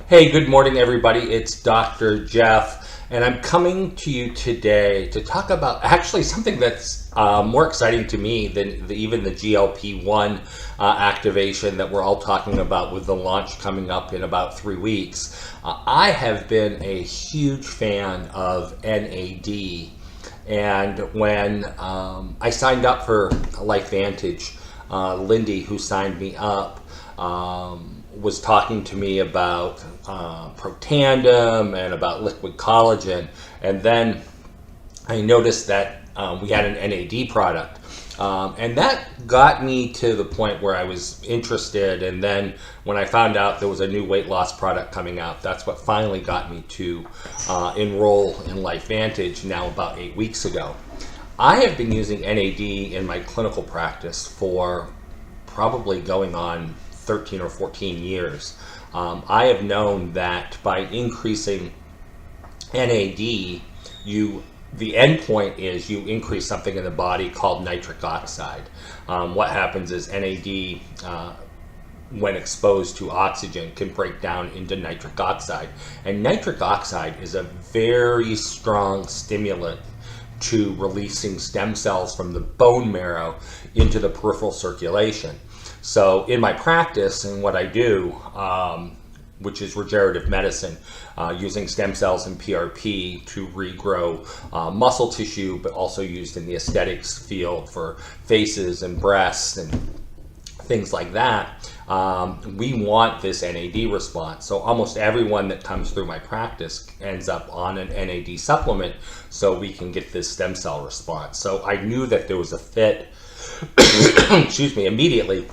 Hey, good morning, everybody. It's Dr. Jeff, and I'm coming to you today to talk about actually something that's more exciting to me than even the GLP-1 activation that we're all talking about with the launch coming up in about 3 weeks. I have been a huge fan of NAD, and when I signed up for LifeVantage, Lindy, who signed me up, was talking to me about Protandim and about liquid collagen, and then I noticed that we had an NAD product, and that got me to the point where I was interested. And then when I found out there was a new weight loss product coming out, that's what finally got me to enroll in LifeVantage now about 8 weeks ago. I have been using NAD in my clinical practice for probably going on 13 or 14 years. I have known that by increasing NAD, the end point is you increase something in the body called nitric oxide. What happens is NAD, when exposed to oxygen, can break down into nitric oxide. And nitric oxide is a very strong stimulant to releasing stem cells from the bone marrow into the peripheral circulation. So in my practice and what I do, which is regenerative medicine, using stem cells and PRP to regrow muscle tissue, but also used in the aesthetics field for faces and breasts and things like that, we want this NAD response. So almost everyone that comes through my practice ends up on an NAD supplement so we can get this stem cell response. So I knew that there was a fit, excuse me, immediately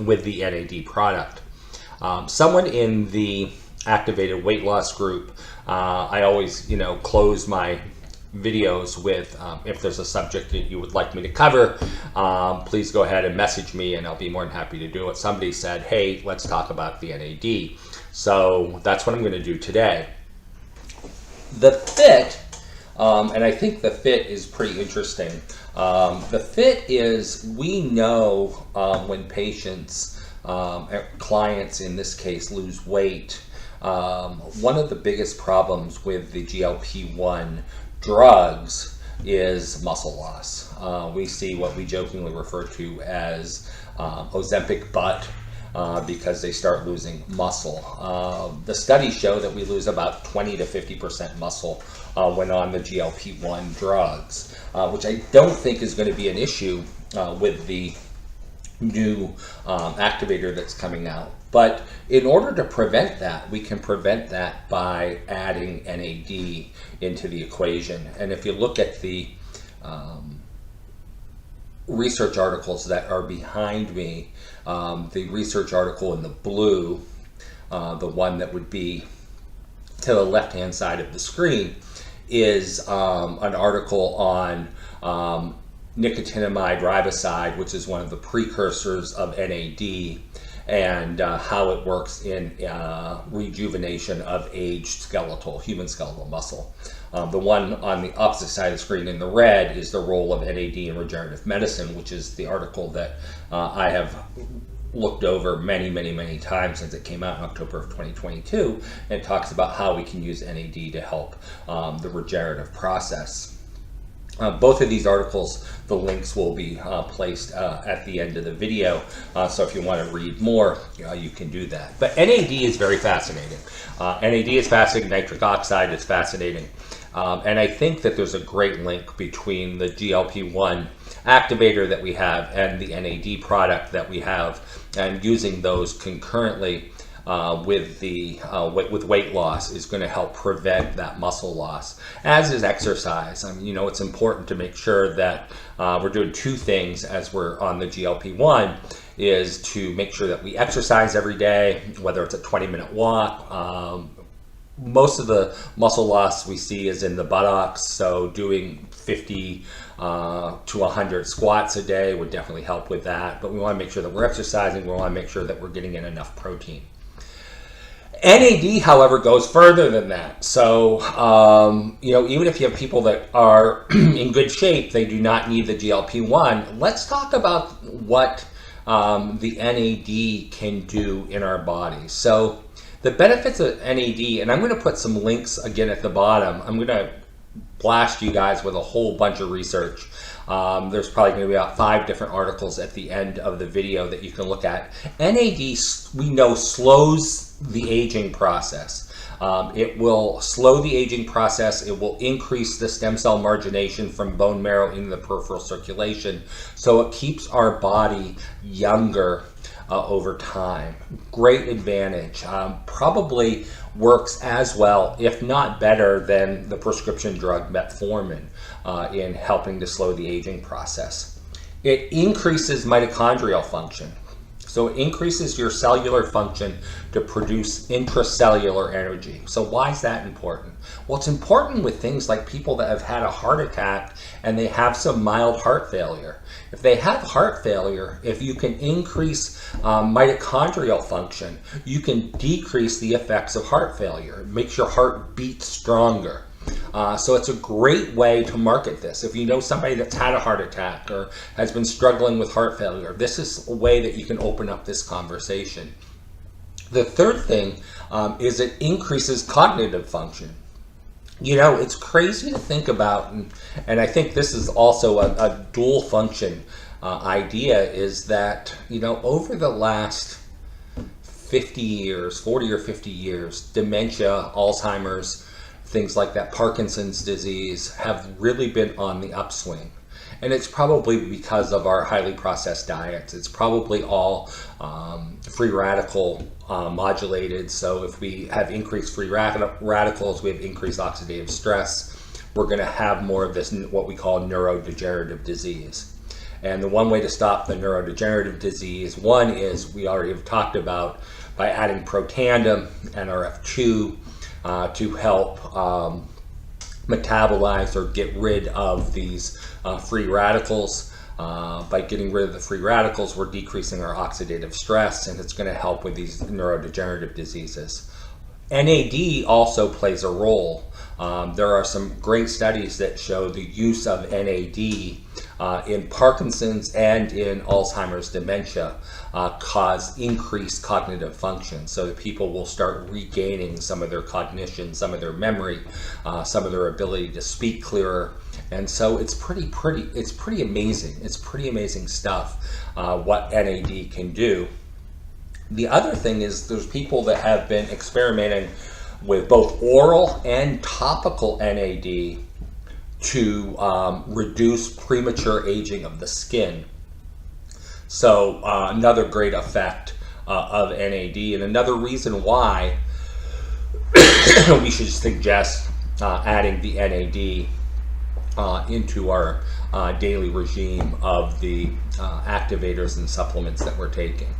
with the NAD product. Someone in the activated weight loss group, I always, close my videos with, if there's a subject that you would like me to cover, please go ahead and message me and I'll be more than happy to do it. Somebody said, hey, let's talk about the NAD. So that's what I'm going to do today. The fit, and I think the fit is pretty interesting. The fit is, we know when patients, clients in this case, lose weight, one of the biggest problems with the GLP-1 drugs is muscle loss. We see what we jokingly refer to as Ozempic butt, because they start losing muscle. The studies show that we lose about 20 to 50% muscle when on the GLP-1 drugs, which I don't think is going to be an issue with the new activator that's coming out. But in order to prevent that, we can prevent that by adding NAD into the equation. And if you look at the research articles that are behind me, the research article in the blue, the one that would be to the left-hand side of the screen, is an article on nicotinamide riboside, which is one of the precursors of NAD, and how it works in rejuvenation of aged human skeletal muscle. The one on the opposite side of the screen in the red is the role of NAD in regenerative medicine, which is the article that I have looked over many times since it came out in October of 2022, and it talks about how we can use NAD to help the regenerative process. Both of these articles, the links will be placed at the end of the video, so if you want to read more, you can do that. But NAD is very fascinating. NAD is fascinating, nitric oxide is fascinating, and I think that there's a great link between the GLP-1 activator that we have and the NAD product that we have, and using those concurrently with weight loss is going to help prevent that muscle loss, as is exercise. I mean, it's important to make sure that we're doing two things as we're on the GLP-1, is to make sure that we exercise every day, whether it's a 20-minute walk. Most of the muscle loss we see is in the buttocks, so doing 50 to 100 squats a day would definitely help with that. But we want to make sure that we're exercising. We want to make sure that we're getting in enough protein. NAD, however, goes further than that. So, even if you have people that are in good shape, they do not need the GLP-1. Let's talk about what the NAD can do in our body. So The benefits of NAD, and I'm going to put some links again at the bottom. I'm going to blast you guys with a whole bunch of research. There's probably going to be about 5 different articles at the end of the video that you can look at. NAD, we know, slows the aging process. It will slow the aging process. It will increase the stem cell margination from bone marrow into the peripheral circulation. So it keeps our body younger over time. Great advantage. Probably works as well, if not better, than the prescription drug metformin in helping to slow the aging process. It increases mitochondrial function. So it increases your cellular function to produce intracellular energy. So why is that important? Well, it's important with things like people that have had a heart attack and they have some mild heart failure. If they have heart failure, if you can increase mitochondrial function, you can decrease the effects of heart failure. It makes your heart beat stronger. So it's a great way to market this. If you know somebody that's had a heart attack or has been struggling with heart failure, this is a way that you can open up this conversation. The third thing is it increases cognitive function. You know, it's crazy to think about, and I think this is also a dual function idea, is that, you know, over the last 50 years, 40 or 50 years, dementia, Alzheimer's, things like that, Parkinson's disease, have really been on the upswing. And it's probably because of our highly processed diets. It's probably all free radical modulated. So if we have increased free radicals, we have increased oxidative stress. We're going to have more of this, what we call neurodegenerative disease. And the one way to stop the neurodegenerative disease, one is, we already have talked about, by adding Protandim, NRF2, to help metabolize or get rid of these free radicals. By getting rid of the free radicals, we're decreasing our oxidative stress, and it's going to help with these neurodegenerative diseases. NAD also plays a role. There are some great studies that show the use of NAD in Parkinson's and in Alzheimer's dementia cause increased cognitive function. So that people will start regaining some of their cognition, some of their memory, some of their ability to speak clearer. And so it's pretty amazing. It's pretty amazing stuff what NAD can do. The other thing is, there's people that have been experimenting with both oral and topical NAD to reduce premature aging of the skin. So another great effect of NAD, and another reason why we should suggest adding the NAD into our daily regime of the activators and supplements that we're taking.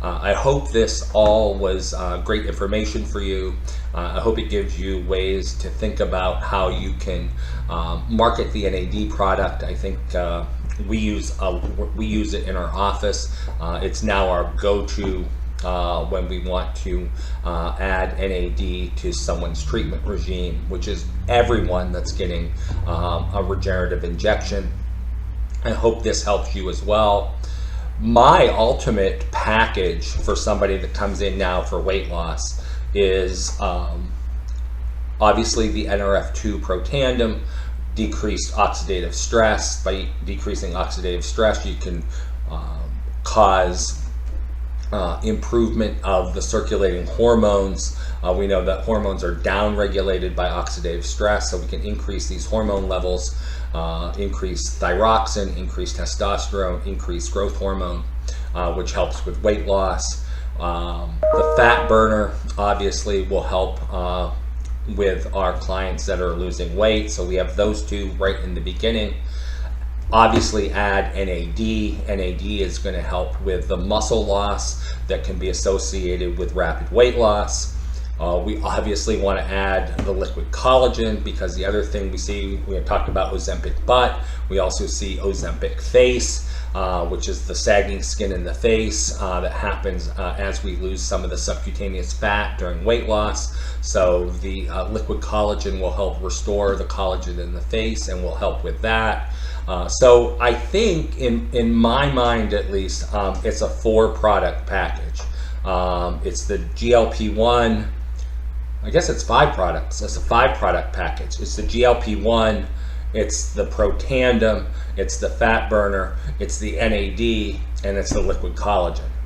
I hope this all was great information for you. I hope it gives you ways to think about how you can market the NAD product. I think we use it in our office. It's now our go-to when we want to add NAD to someone's treatment regime, which is everyone that's getting a regenerative injection. I hope this helps you as well. My ultimate package for somebody that comes in now for weight loss is obviously the NRF2 Protandim, decreased oxidative stress. By decreasing oxidative stress, you can cause improvement of the circulating hormones. We know that hormones are down-regulated by oxidative stress, so we can increase these hormone levels, increase thyroxine, increase testosterone, increase growth hormone, which helps with weight loss. The fat burner obviously will help with our clients that are losing weight, so we have those two right in the beginning. Obviously add NAD. NAD is going to help with the muscle loss that can be associated with rapid weight loss. We obviously want to add the liquid collagen, because the other thing we see, we have talked about Ozempic butt, we also see Ozempic face, which is the sagging skin in the face that happens as we lose some of the subcutaneous fat during weight loss. So the liquid collagen will help restore the collagen in the face and will help with that. So I think, in my mind at least, it's a 4-product package. It's the GLP-1. I guess it's 5 products. It's a 5-product package. It's the GLP-1, it's the Protandim, it's the fat burner, it's the NAD, and it's the liquid collagen.